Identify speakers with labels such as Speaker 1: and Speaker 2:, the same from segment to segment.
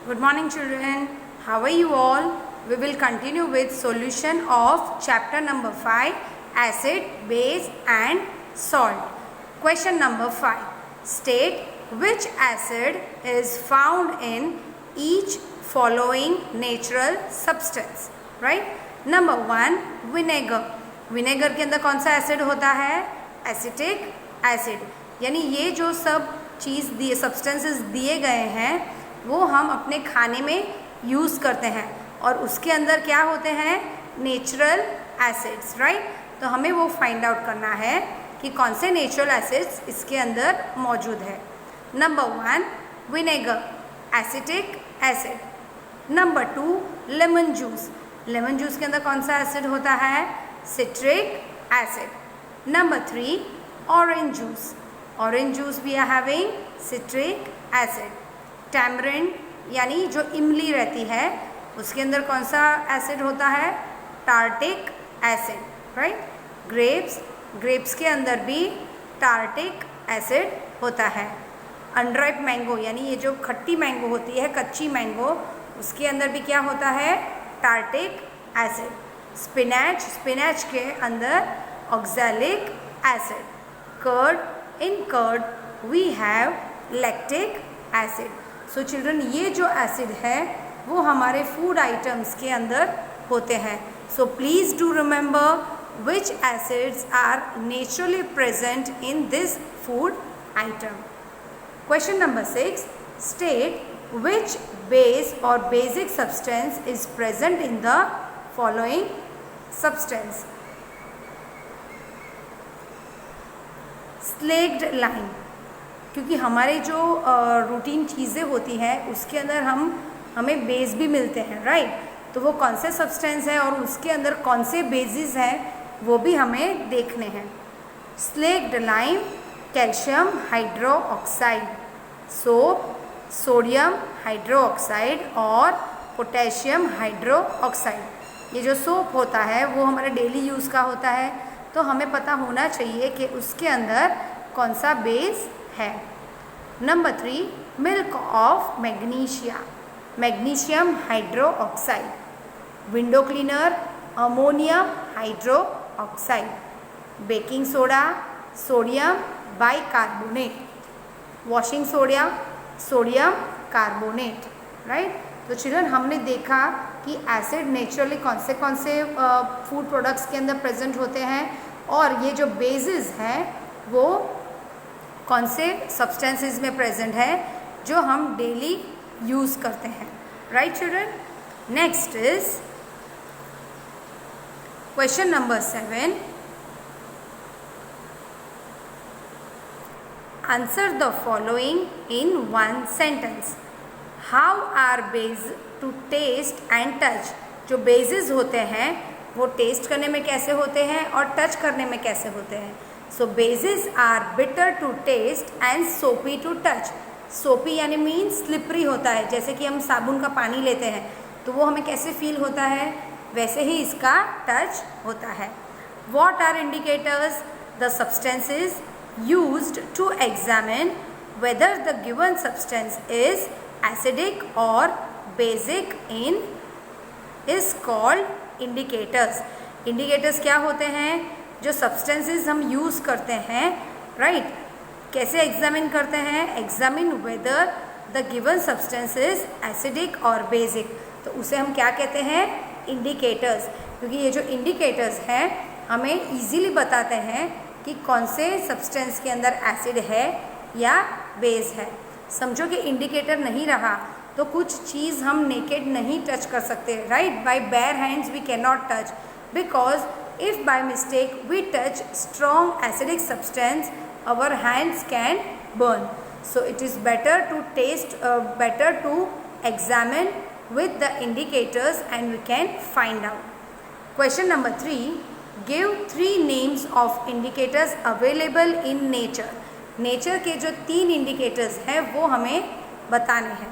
Speaker 1: Good morning children. How are you all? We will continue with solution of chapter number 5, acid, base and salt. Question number 5. State which acid is found in each following natural substance. Right? Number 1, vinegar. Vinegar के अंदर कौन सा acid होता है? Acetic acid. यानी ये जो सब चीज़ दिए सब्सटेंसेस दिए गए हैं वो हम अपने खाने में यूज़ करते हैं और उसके अंदर क्या होते हैं? Natural acids. राइट? तो हमें वो फाइंड आउट करना है कि कौन से नेचुरल एसिड्स इसके अंदर मौजूद है. Number 1 vinegar, acetic acid. Number 2 lemon juice. Lemon juice के अंदर कौन सा एसिड होता है? Citric acid. Number 3 orange juice. Orange juice we are having citric acid. Tamarind यानी जो इमली रहती है उसके अंदर कौन सा एसिड होता है? Tartaric acid. राइट? ग्रेप्स के अंदर भी टार्टिक एसिड होता है. अनराइप मैंगो यानी ये जो खट्टी मैंगो होती है, कच्ची मैंगो, उसके अंदर भी क्या होता है? Tartaric acid. स्पिनच के अंदर oxalic acid. Curd we have lactic acid. So children ये जो एसिड है वो हमारे फूड आइटम्स के अंदर होते हैं. So please do remember which acids are naturally present in this food item. Question number 6. State which base or basic substance is present in the following substance. Slaked lime. क्योंकि हमारे जो routine चीज़ें होती हैं उसके अंदर हमें बेस भी मिलते हैं. राइट? तो वो कौन से सब्सटेंस है और उसके अंदर कौन से बेसिस हैं वो भी हमें देखने हैं. Slaked lime, calcium hydroxide, soap, sodium hydroxide और पोटेशियम हाइड्रोक्साइड. ये जो सोप होता है वो हमारे डेली यूज़ का होता है तो हमें पता होना चाहिए कि उसके अंदर कौन सा बेस है. Number 3 milk of magnesia, magnesium hydroxide. Window cleaner, ammonium hydroxide. Baking soda, sodium bicarbonate. Washing soda, sodium carbonate. Right? तो चिल्ड्रन हमने देखा कि एसिड नेचुरली कौन से फूड प्रोडक्ट्स के अंदर प्रेजेंट होते हैं और ये जो बेसिस हैं वो कौन से सब्सटेंसेस में प्रेजेंट है जो हम डेली यूज़ करते हैं. Right children? Next is question number 7. Answer the following in one sentence. How are base to taste and touch? जो bases होते हैं वो टेस्ट करने में कैसे होते हैं और टच करने में कैसे होते हैं. So bases are bitter to taste and soapy to touch. सोपी यानी मीन स्लिपरी होता है. जैसे कि हम साबुन का पानी लेते हैं तो वो हमें कैसे फील होता है वैसे ही इसका टच होता है. What are indicators? The substances used to examine whether the given substance is acidic or basic is called indicators. Indicators क्या होते हैं? जो substances हम यूज़ करते हैं. राइट? कैसे एग्जामिन करते हैं? Examine whether the given substance is acidic और बेसिक. तो उसे हम क्या कहते हैं? इंडिकेटर्स. क्योंकि ये जो इंडिकेटर्स हैं हमें इजीली बताते हैं कि कौन से सब्सटेंस के अंदर एसिड है या बेस है. समझो कि इंडिकेटर नहीं रहा तो कुछ चीज़ हम नेकेड नहीं टच कर सकते. Right? By bare hands we can not touch because if by mistake we touch strong acidic substance our hands can burn. So it is better to examine with the indicators and we can find out. Question number 3. Give 3 names of indicators available in nature. Nature के जो 3 indicators हैं वो हमें बताने हैं.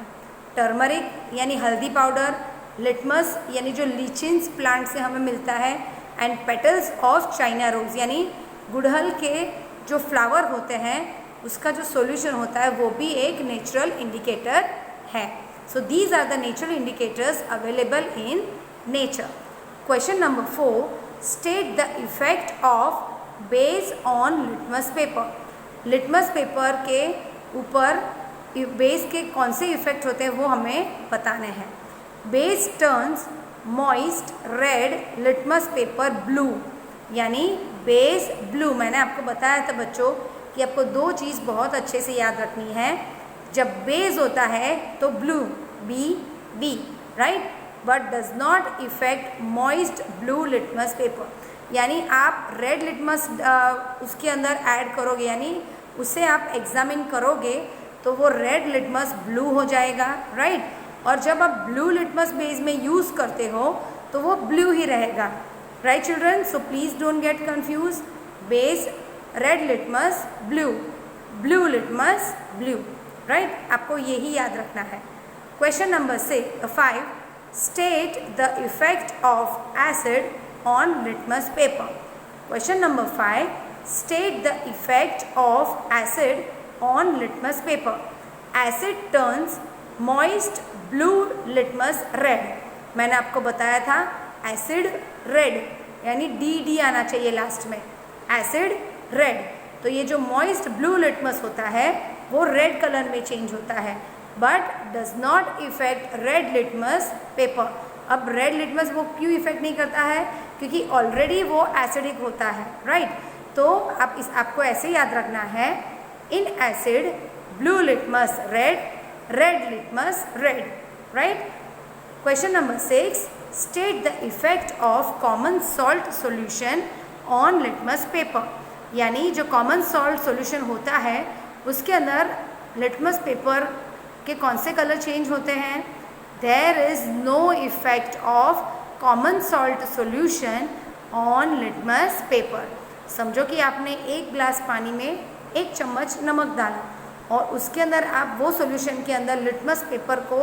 Speaker 1: Turmeric यानी हल्दी powder, litmus यानी जो लीचिन्स प्लांट से हमें मिलता है and petals of China rose यानी गुड़हल के जो फ्लावर होते हैं उसका जो सॉल्यूशन होता है वो भी एक नेचुरल इंडिकेटर है. So these are the natural indicators available in nature. Question number 4. State the effect of base on litmus paper. Litmus paper के ऊपर बेस के कौन से इफेक्ट होते हैं वो हमें बताने हैं. Base turns moist red litmus paper blue, यानी बेस ब्लू. मैंने आपको बताया था बच्चों कि आपको दो चीज़ बहुत अच्छे से याद रखनी है. जब बेस होता है तो blue be right, but does not affect moist blue litmus paper. यानी आप रेड लिटमस उसके अंदर ऐड करोगे, यानी उसे आप एग्जामिन करोगे तो वो रेड लिटमस ब्लू हो जाएगा राइट. और जब आप ब्लू लिटमस बेस में यूज़ करते हो तो वो ब्लू ही रहेगा right children. So please don't get confuse. Base red litmus blue, blue litmus blue right. आपको यही याद रखना है. Question number 5. State the effect of acid on litmus paper. Question number 5. State the effect of acid on litmus paper. Acid turns moist blue litmus red. मैंने आपको बताया था acid red, यानी डी आना चाहिए लास्ट में. acid red. तो ये जो moist blue litmus होता है वो red कलर में चेंज होता है, but does not affect red litmus paper. अब रेड लिटमस वो क्यों इफेक्ट नहीं करता है? क्योंकि ऑलरेडी वो एसिडिक होता है राइट. तो आपको ऐसे याद रखना है, in acid blue litmus red, red litmus red right. Question number 6. State the effect of common salt solution on litmus paper. यानी जो कॉमन सॉल्ट सॉल्यूशन होता है उसके अंदर लिटमस पेपर के कौन से कलर चेंज होते हैं? There is no effect of common salt solution on litmus paper. समझो कि आपने एक ग्लास पानी में एक चम्मच नमक डाला और उसके अंदर आप वो सॉल्यूशन के अंदर लिटमस पेपर को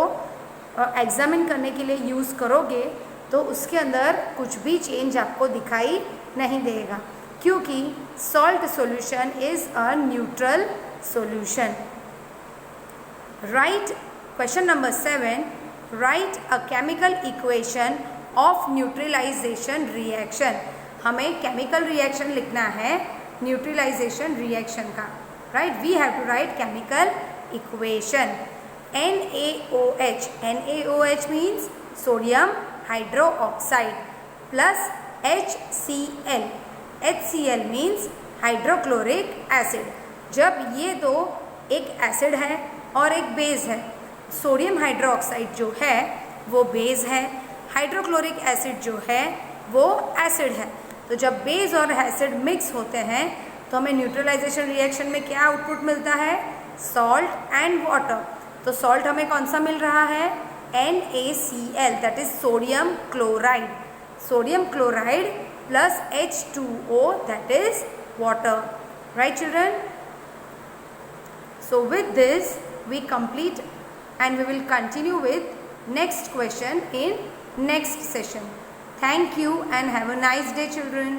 Speaker 1: एग्जामिन करने के लिए यूज़ करोगे तो उसके अंदर कुछ भी चेंज आपको दिखाई नहीं देगा, क्योंकि salt solution is a neutral solution right. Question number 7. Write a chemical equation of neutralization reaction. हमें केमिकल रिएक्शन लिखना है न्यूट्रलाइजेशन रिएक्शन का right. We have to write chemical equation. NaOH. NaOH means sodium hydroxide plus HCl. HCl means hydrochloric acid. जब ये दो एक acid है और एक बेस है, सोडियम हाइड्रोक्साइड जो है वो बेस है, हाइड्रोक्लोरिक एसिड जो है वो एसिड है. तो जब बेस और एसिड मिक्स होते हैं तो हमें न्यूट्रलाइजेशन रिएक्शन में क्या आउटपुट मिलता है? Salt and water. तो सॉल्ट हमें कौन सा मिल रहा है? NaCl, that is sodium chloride. Sodium chloride plus H2O, that is water right children. So with this we complete and we will continue with next question in next session. Thank you and have a nice day children.